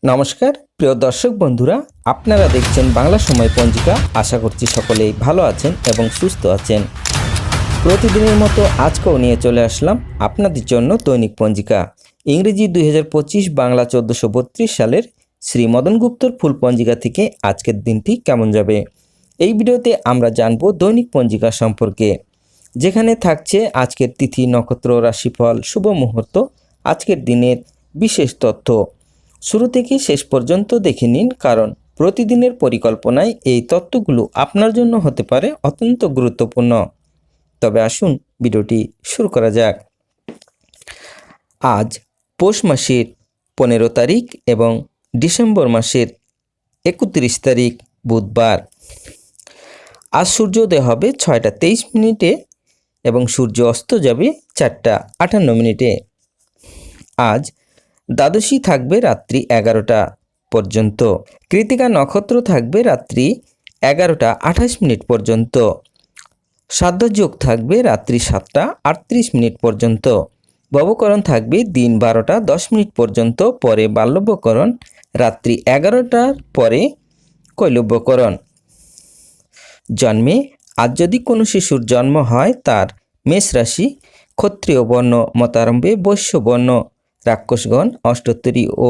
নমস্কার প্রিয় দর্শক বন্ধুরা, আপনারা দেখছেন বাংলা সময় পঞ্জিকা। আশা করছি সকলেই ভালো আছেন এবং সুস্থ আছেন। প্রতিদিনের মতো আজকেও নিয়ে চলে আসলাম আপনাদের জন্য দৈনিক পঞ্জিকা। ইংরেজি 2025, বাংলা 1432 সালের শ্রী মদন গুপ্তর ফুল পঞ্জিকা থেকে আজকের দিনটি কেমন যাবে, এই ভিডিওতে আমরা জানব দৈনিক পঞ্জিকা সম্পর্কে, যেখানে থাকছে আজকের তিথি, নক্ষত্র, রাশিফল, শুভ মুহূর্ত, আজকের দিনের বিশেষ তথ্য। শুরু থেকে শেষ পর্যন্ত দেখে নিন, কারণ প্রতিদিনের পরিকল্পনায় এই তথ্যগুলো আপনার জন্য হতে পারে অত্যন্ত গুরুত্বপূর্ণ। তবে আসুন ভিডিওটি শুরু করা যাক। আজ পৌষ মাসের 15 তারিখ এবং ডিসেম্বর মাসের 31 তারিখ বুধবার। আজ সূর্যোদয় হবে 6টা 23 মিনিটে এবং সূর্য অস্ত যাবে 4টা 58 মিনিটে। আজ দ্বাদশী থাকবে রাত্রি 11টা পর্যন্ত। কৃতিকা নক্ষত্র থাকবে রাত্রি 11টা 28 মিনিট পর্যন্ত। শ্রাদ্ধ যোগ থাকবে রাত্রি 7টা 38 মিনিট পর্যন্ত। ববকরণ থাকবে দিন 12টা 10 মিনিট পর্যন্ত, পরে বাল্যব্যকরণ রাত্রি 11টার পরে কৈলব্যকরণ। জন্মে আজ যদি কোনো শিশুর জন্ম হয়, তার মেষ রাশি, ক্ষত্রিয় বর্ণ মতারম্ভে, বৈশ্য বর্ণ রাক্ষসগণ, অষ্টোত্তরী ও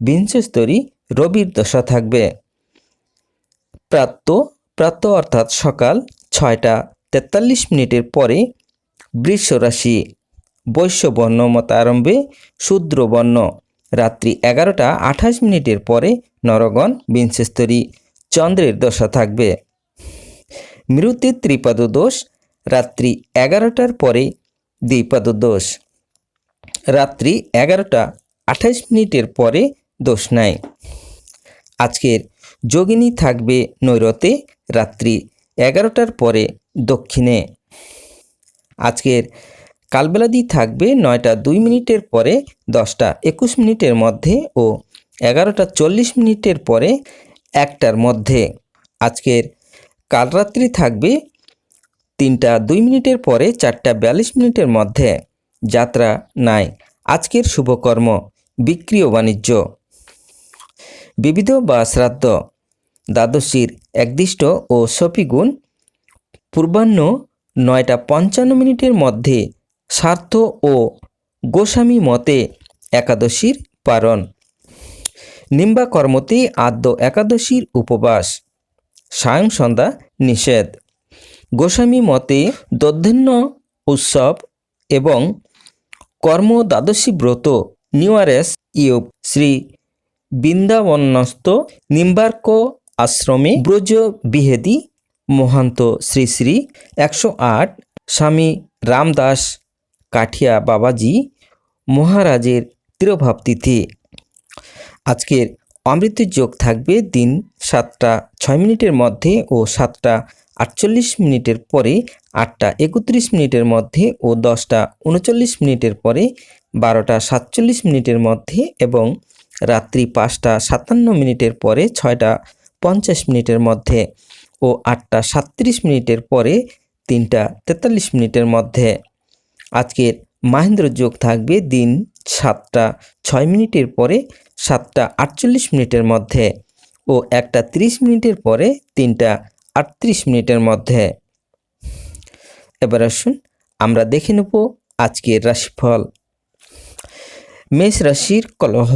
বিংশস্তরী রবির দশা থাকবে। প্রাতঃ অর্থাৎ সকাল 6টা 43 মিনিটের পরে বৃষ রাশি, বৈশ্য বর্ণ মতারম্ভে শূদ্র বর্ণ, রাত্রি 11টা 28 মিনিটের পরে নরগণ বিংশস্তরী চন্দ্রের দশা থাকবে। মৃতে ত্রিপাদ দোষ, রাত্রি 11টার পরে দ্বিপাদ দোষ, রাত্রি 11টা 28 মিনিটের পরে দোষ নাই। আজকের যোগিনী থাকবে নৈরতে, রাত্রি 11টার পরে দক্ষিণে। আজকের কালবেলাদি থাকবে 9টা 2 মিনিটের পরে 10টা 21 মিনিটের মধ্যে ও 11টা 40 মিনিটের পরে 1টার মধ্যে। আজকের কালরাত্রি থাকবে 3টা 2 মিনিটের পরে 4টা 42 মিনিটের মধ্যে। যাত্রা নাই। আজকের শুভকর্ম বিক্রি ও বাণিজ্য। বিবিধ বা শ্রাদ্ধ, দ্বাদশীর একদিষ্ট ও শপিগুণ পূর্বাহ্ন 9টা 55 মিনিটের মধ্যে স্বার্থ ও গোস্বামী মতে একাদশীর পারণ। নিম্বা কর্মতে আদ্য একাদশীর উপবাস, সায়ং সন্ধ্যা নিষেধ। গোস্বামী মতে দধ্যন্য উৎসব এবং কর্ম দ্বাদশী ব্রত নিওয়ারেস ইউব শ্রী বৃন্দাবনস্থ নিম্বার্ক আশ্রমে ব্রজ বিহেদি মহান্ত শ্রী শ্রী 108 স্বামী রামদাস কাঠিয়া বাবাজি মহারাজের তিরোভাব তিথি। আজকের অমৃত যোগ থাকবে দিন 7টা 6 মিনিটের মধ্যে ও 7টা 48 মিনিটের পরে, 8টা 31 মিনিটের মধ্যে ও 10টা 39 মিনিটের পরে, 12টা 47 মিনিটের মধ্যে এবং রাত্রি 5টা 57 মিনিটের পরে, 6টা 50 মিনিটের মধ্যে ও 8টা 37 মিনিটের পরে, 3টা 43 মিনিটের মধ্যে। আজকের মাহেন্দ্র যোগ থাকবে দিন 7টা 6 মিনিটের পরে, 7টা 48 মিনিটের মধ্যে ও 1টা 30 মিনিটের পরে, 3টা 38 মিনিটের মধ্যে। এবার আসুন আমরা দেখে নেব আজকের রাশিফল। মেষ রাশির কলহ,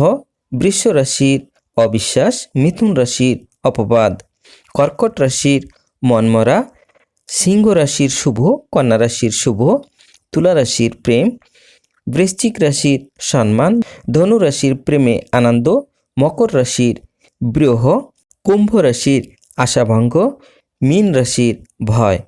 বৃষ রাশির অবিশ্বাস, মিথুন রাশির অপবাদ, কর্কট রাশির মনমরা, সিংহ রাশির শুভ, কন্যা রাশির শুভ, তুলা রাশির প্রেম, বৃশ্চিক রাশির সম্মান, ধনু রাশির প্রেমে আনন্দ, মকর রাশির বিরহ, কুম্ভ রাশির আশাভঙ্গ, মীন রাশির ভয়।